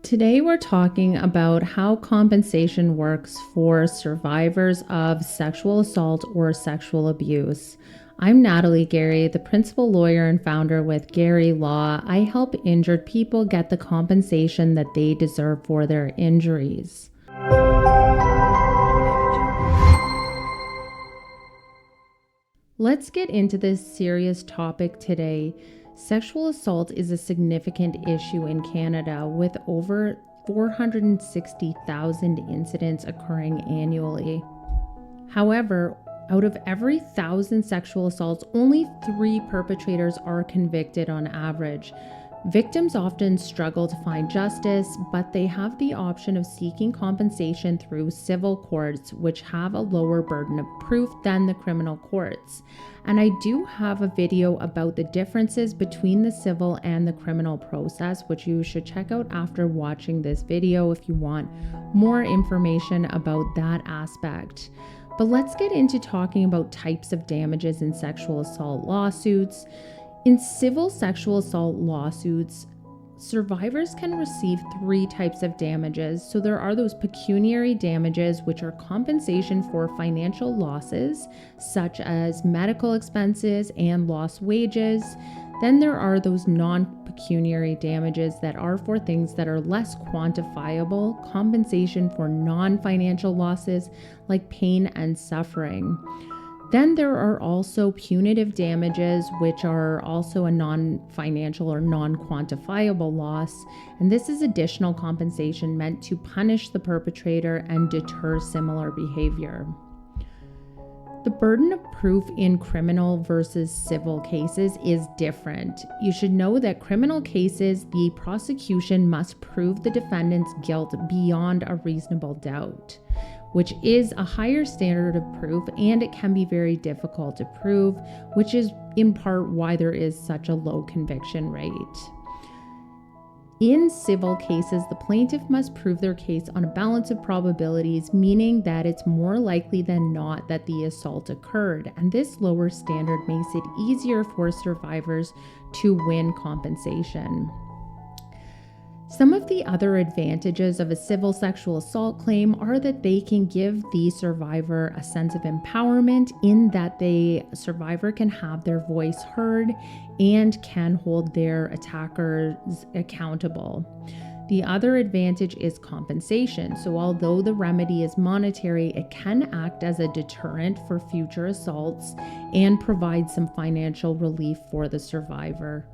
Today we're talking about how compensation works for survivors of sexual assault or sexual abuse. I'm Natalie Gerry, the principal lawyer and founder with Gerry Law. I help injured people get the compensation that they deserve for their injuries. Let's get into this serious topic today. Sexual assault is a significant issue in Canada, with over 460,000 incidents occurring annually. However, out of every 1,000 sexual assaults, only 3 perpetrators are convicted on average. Victims often struggle to find justice, but they have the option of seeking compensation through civil courts, which have a lower burden of proof than the criminal courts. And I do have a video about the differences between the civil and the criminal process, which you should check out after watching this video if you want more information about that aspect. But let's get into talking about types of damages in sexual assault lawsuits. In civil sexual assault lawsuits, survivors can receive 3 types of damages. So there are those pecuniary damages, which are compensation for financial losses, such as medical expenses and lost wages. Then there are those non-pecuniary damages that are for things that are less quantifiable, compensation for non-financial losses like pain and suffering. Then there are also punitive damages, which are also a non-financial or non-quantifiable loss. And this is additional compensation meant to punish the perpetrator and deter similar behavior. The burden of proof in criminal versus civil cases is different. You should know that criminal cases, the prosecution must prove the defendant's guilt beyond a reasonable doubt, which is a higher standard of proof, and it can be very difficult to prove, which is in part why there is such a low conviction rate. In civil cases, the plaintiff must prove their case on a balance of probabilities, meaning that it's more likely than not that the assault occurred, and this lower standard makes it easier for survivors to win compensation. Some of the other advantages of a civil sexual assault claim are that they can give the survivor a sense of empowerment, in that the survivor can have their voice heard and can hold their attackers accountable. The other advantage is compensation. So although the remedy is monetary, it can act as a deterrent for future assaults and provide some financial relief for the survivor.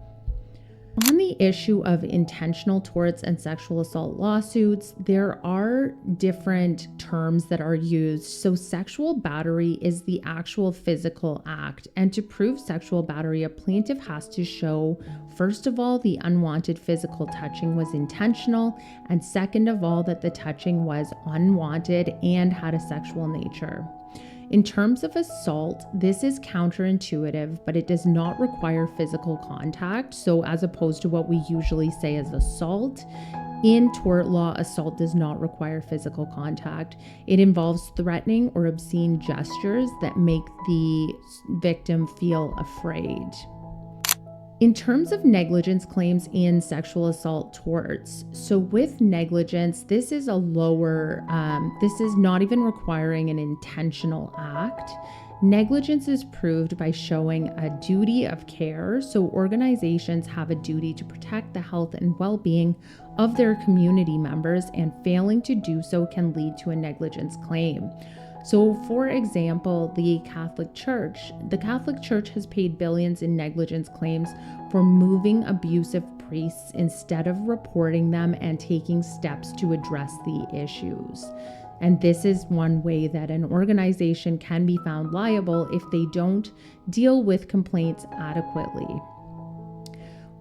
On the issue of intentional torts and sexual assault lawsuits, there are different terms that are used. So sexual battery is the actual physical act. And to prove sexual battery, a plaintiff has to show, first of all, the unwanted physical touching was intentional, and second of all, that the touching was unwanted and had a sexual nature. In terms of assault, this is counterintuitive, but it does not require physical contact. So as opposed to what we usually say as assault, in tort law, assault does not require physical contact. It involves threatening or obscene gestures that make the victim feel afraid. In terms of negligence claims in sexual assault torts, so with negligence, this is this is not even requiring an intentional act. Negligence is proved by showing a duty of care. So organizations have a duty to protect the health and well-being of their community members, and failing to do so can lead to a negligence claim. So, for example, the Catholic Church has paid billions in negligence claims for moving abusive priests instead of reporting them and taking steps to address the issues. And this is one way that an organization can be found liable if they don't deal with complaints adequately.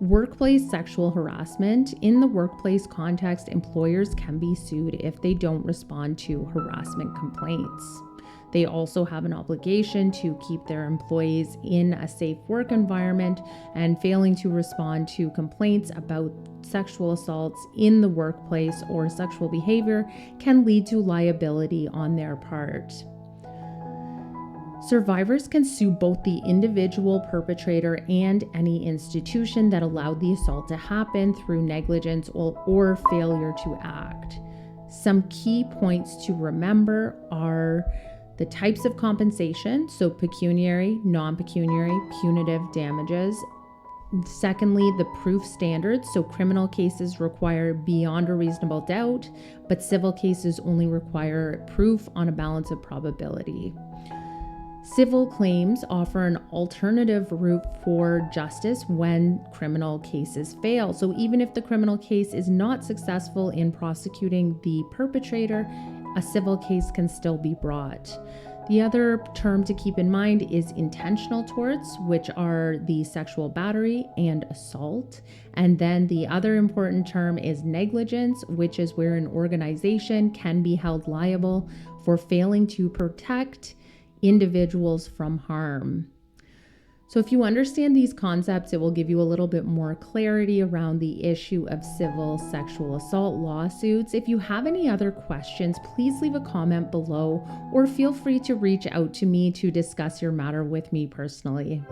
Workplace sexual harassment. In the workplace context, employers can be sued if they don't respond to harassment complaints. They also have an obligation to keep their employees in a safe work environment, and failing to respond to complaints about sexual assaults in the workplace or sexual behavior can lead to liability on their part. Survivors can sue both the individual perpetrator and any institution that allowed the assault to happen through negligence or failure to act. Some key points to remember are the types of compensation, so pecuniary, non-pecuniary, punitive damages. Secondly, the proof standards, so criminal cases require beyond a reasonable doubt, but civil cases only require proof on a balance of probability. Civil claims offer an alternative route for justice when criminal cases fail. So even if the criminal case is not successful in prosecuting the perpetrator, a civil case can still be brought. The other term to keep in mind is intentional torts, which are the sexual battery and assault. And then the other important term is negligence, which is where an organization can be held liable for failing to protect individuals from harm. So if you understand these concepts, it will give you a little bit more clarity around the issue of civil sexual assault lawsuits. If you have any other questions, please leave a comment below or feel free to reach out to me to discuss your matter with me personally.